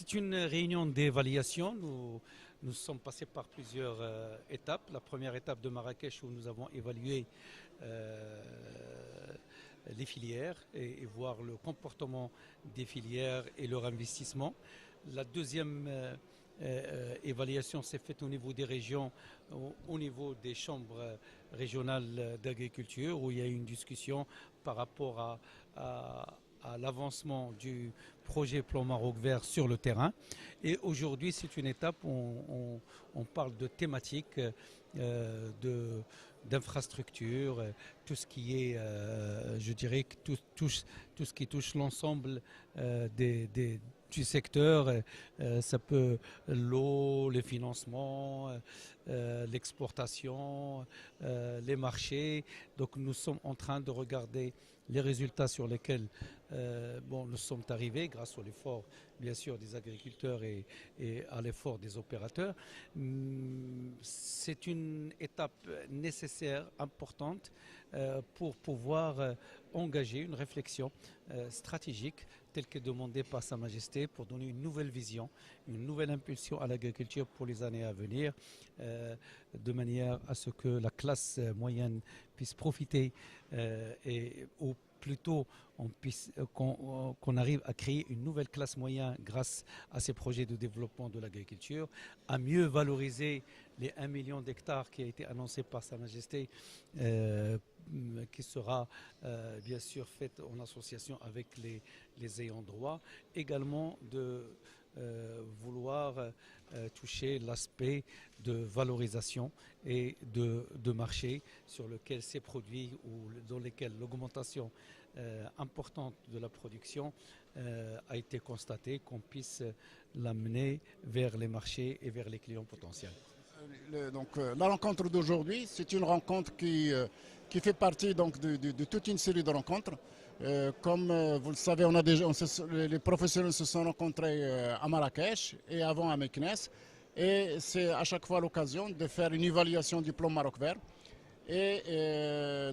C'est une réunion d'évaluation. Nous sommes passés par plusieurs étapes. La première étape de Marrakech où nous avons évalué les filières et voir le comportement des filières et leur investissement. La deuxième évaluation s'est faite au niveau des régions, au niveau des chambres régionales d'agriculture, où il y a eu une discussion par rapport à l'avancement du projet Plan Maroc Vert sur le terrain. Et aujourd'hui, c'est une étape où on parle de thématiques, d'infrastructures, tout ce qui est, je dirais, tout ce qui touche l'ensemble du secteur. Ça peut l'eau, les financements, l'exportation, les marchés. Donc nous sommes en train de regarder les résultats sur lesquels nous sommes arrivés grâce à l'effort bien sûr des agriculteurs et à l'effort des opérateurs. C'est une étape nécessaire, importante pour pouvoir engager une réflexion stratégique telle que demandée par Sa Majesté pour donner une nouvelle vision, une nouvelle impulsion à l'agriculture pour les années à venir, de manière à ce que la classe moyenne puisse profiter ou plutôt qu'on arrive à créer une nouvelle classe moyenne grâce à ces projets de développement de l'agriculture, à mieux valoriser les 1 million d'hectares qui a été annoncé par Sa Majesté, qui sera bien sûr faite en association avec les ayants droit, également de vouloir toucher l'aspect de valorisation et de marché sur lequel ces produits ou dans lesquels l'augmentation importante de la production a été constatée, qu'on puisse l'amener vers les marchés et vers les clients potentiels. La rencontre d'aujourd'hui, c'est une rencontre qui fait partie donc, de toute une série de rencontres. Comme vous le savez, les professionnels se sont rencontrés à Marrakech et avant à Meknès. Et c'est à chaque fois l'occasion de faire une évaluation du plan Maroc Vert. Et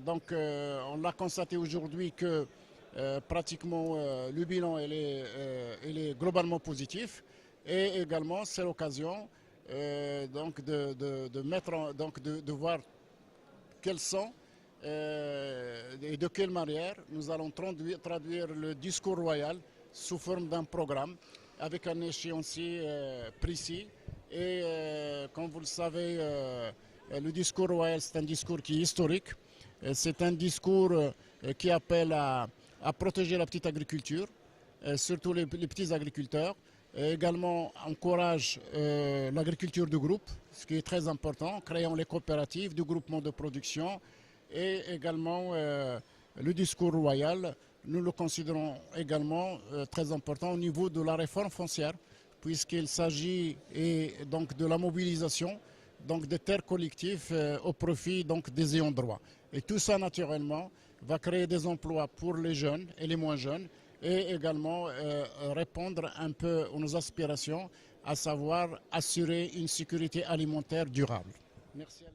on l'a constaté aujourd'hui que pratiquement le bilan il est globalement positif. Et également, c'est l'occasion de voir quels sont et de quelle manière nous allons traduire le discours royal sous forme d'un programme avec un échéancier précis. Et comme vous le savez, le discours royal, c'est un discours qui est historique. C'est un discours qui appelle à protéger la petite agriculture, surtout les petits agriculteurs. Et également encourage l'agriculture de groupe, ce qui est très important, créant les coopératives du groupement de production. Et également le discours royal, nous le considérons également très important au niveau de la réforme foncière, puisqu'il s'agit donc de la mobilisation donc des terres collectives au profit donc des ayants droit. Et tout ça naturellement va créer des emplois pour les jeunes et les moins jeunes et également répondre un peu à nos aspirations, à savoir assurer une sécurité alimentaire durable. Merci.